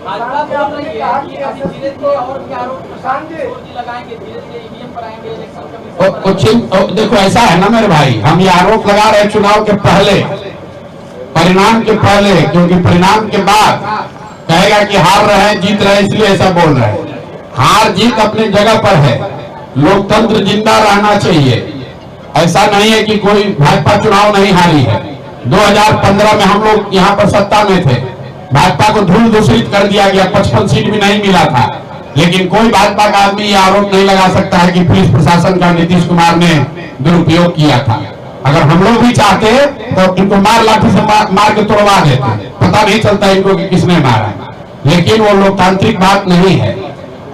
भाजपा बोल रही है कि अभी धीरे धीरे और भी आरोप लगाएंगे, धीरे धीरे ईवीएम पर आएंगे, इलेक्शन कमीशन। देखो ऐसा है ना मेरे भाई, हम ये आरोप लगा रहे हैं चुनाव के पहले, परिणाम के पहले, क्योंकि परिणाम के बाद कहेगा कि हार रहे हैं जीत रहे हैं, इसलिए ऐसा बोल रहे हैं। हार जीत अपनी जगह पर है, लोकतंत्र जिंदा रहना चाहिए। ऐसा नहीं है कि कोई भाजपा चुनाव नहीं हारी है। 2015 में हम लोग यहाँ पर सत्ता में थे, भाजपा को धूल दूषित कर दिया गया, 55 सीट भी नहीं मिला था। लेकिन कोई भाजपा का आदमी ये आरोप नहीं लगा सकता है कि पुलिस प्रशासन का नीतीश कुमार ने दुरुपयोग किया था। अगर हम लोग भी चाहते तो इनको मार लाठी से मार के तोड़वा देते, पता नहीं चलता इनको कि किसने मारा। लेकिन वो लोकतांत्रिक बात नहीं है,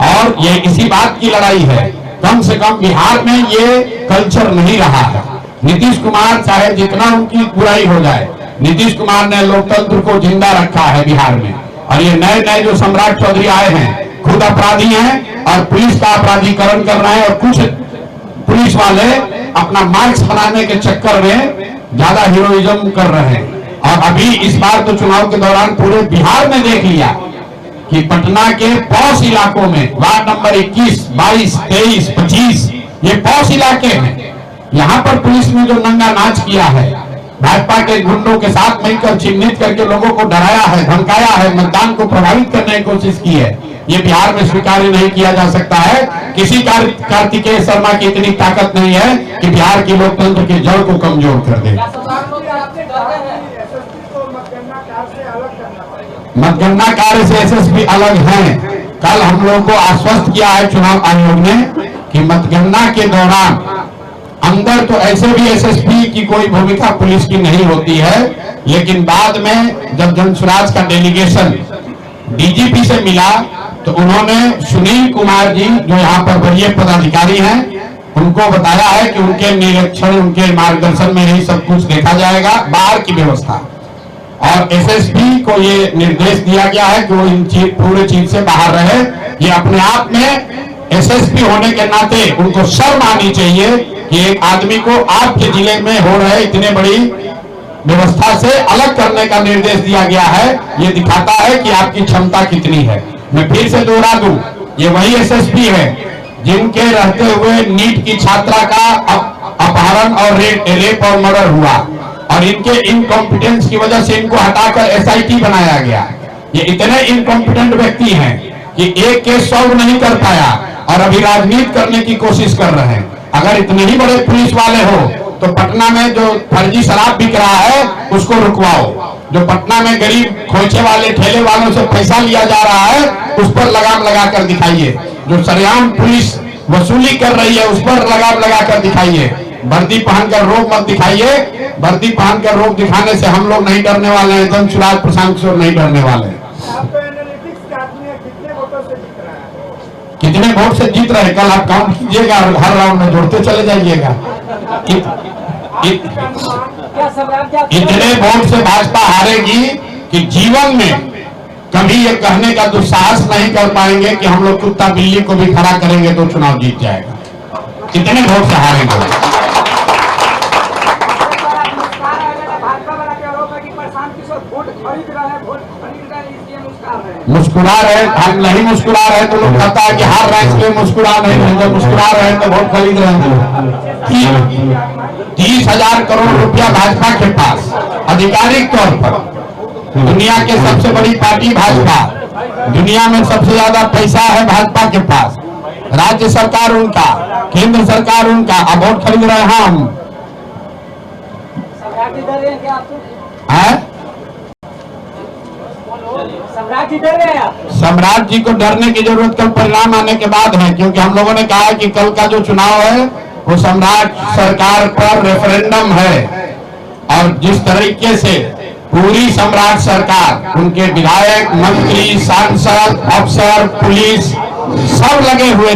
और ये इसी बात की लड़ाई है। कम से कम बिहार में ये कल्चर नहीं रहा है। नीतीश कुमार चाहे जितना उनकी बुराई हो जाए, नीतीश कुमार ने लोकतंत्र को जिंदा रखा है बिहार में। और ये नए नए जो सम्राट चौधरी आए हैं खुद अपराधी हैं और पुलिस का अपराधीकरण कर रहे हैं, और कुछ पुलिस वाले अपना मार्क्स बनाने के चक्कर में ज्यादा हीरोइज्म कर रहे हैं। और अभी इस बार तो चुनाव के दौरान पूरे बिहार में देख लिया कि पटना के पॉश इलाकों में वार्ड नंबर 21, 22, 23, 25 ये पॉश इलाके हैं। यहाँ पर पुलिस ने जो नंगा नाच किया है, भाजपा के गुंडों के साथ मिलकर चिन्हित करके लोगों को डराया है, धमकाया है, मतदान को प्रभावित करने की कोशिश की है, ये बिहार में स्वीकार्य नहीं किया जा सकता है। किसी कार्तिकेय शर्मा की इतनी ताकत नहीं है कि बिहार की लोकतंत्र की जड़ को कमजोर कर दे। मतगणना कार्य से एसएसपी अलग हैं। कल हम लोगों को आश्वस्त किया है चुनाव आयोग ने कि मतगणना के दौरान अंदर तो ऐसे भी एसएसपी की कोई भूमिका पुलिस की नहीं होती है, लेकिन बाद में जब जनसुराज का डेलीगेशन डीजीपी से मिला तो उन्होंने सुनील कुमार जी जो यहाँ पर वरीय पदाधिकारी हैं उनको बताया है कि उनके निरीक्षण, उनके मार्गदर्शन में ही सब कुछ देखा जाएगा, बाहर की व्यवस्था। और एसएसपी को ये निर्देश दिया गया है कि वो इन पूरे चीज से बाहर रहे। ये अपने आप में एसएसपी होने के नाते उनको शर्म आनी चाहिए कि एक आदमी को आपके जिले में हो रहे इतने बड़ी व्यवस्था से अलग करने का निर्देश दिया गया है। ये दिखाता है कि आपकी क्षमता कितनी है। मैं फिर से दोहरा दूं, ये वही एसएसपी है जिनके रहते हुए नीट की छात्रा का अपहरण और रेप और मर्डर हुआ, और इनके इनकॉम्पिटेंस की वजह से इनको हटाकर एसआईटी बनाया गया। ये इतने इनकॉम्पिटेंट व्यक्ति हैं कि एक केस सॉल्व नहीं कर पाया और अभी राजनीति करने की कोशिश कर रहे हैं। अगर इतने ही बड़े पुलिस वाले हो तो पटना में जो फर्जी शराब बिक रहा है उसको रुकवाओ। जो पटना में गरीब खोचे वाले ठेले वालों से पैसा लिया जा रहा है उस पर लगाम लगा कर दिखाइए। जो सरेआम पुलिस वसूली कर रही है उस पर लगाम लगा कर दिखाइए। वर्दी पहनकर रोब मत दिखाइए। वर्दी पहनकर रोब दिखाने से हम लोग नहीं डरने वाले हैं, जनसुराज प्रशांत किशोर नहीं डरने वाले हैं। कितने वोट से जीत रहे हैं कल आप काउंट कीजिएगा और हर राउंड में जोड़ते चले जाइएगा। इतने वोट से भाजपा हारेगी कि जीवन में कभी ये कहने का दुस्साहस नहीं कर पाएंगे कि हम लोग कुत्ता बिल्ली को भी खड़ा करेंगे तो चुनाव जीत जाएगा। कितने वोट से हारेंगे। मुस्कुरा रहे, हम नहीं मुस्कुरा रहे तो लोग कहता है कि हार रहे इसलिए मुस्कुरा नहीं रहे, जब मुस्कुरा रहे तो वोट खरीद रहे हैं। 30,000 करोड़ रुपया भाजपा के पास आधिकारिक तौर पर, दुनिया के सबसे बड़ी पार्टी भाजपा, दुनिया में सबसे ज्यादा पैसा है भाजपा के पास। राज्य सरकार उनका, केंद्र सरकार उनका, अब वोट खरीद रहे हैं हम। सम्राट जी को डरने की जरूरत कल परिणाम आने के बाद है, क्योंकि हम लोगों ने कहा कि कल का जो चुनाव है वो सम्राट सरकार पर रेफरेंडम है। और जिस तरीके से पूरी सम्राट सरकार, उनके विधायक, मंत्री, सांसद, अफसर, पुलिस सब लगे हुए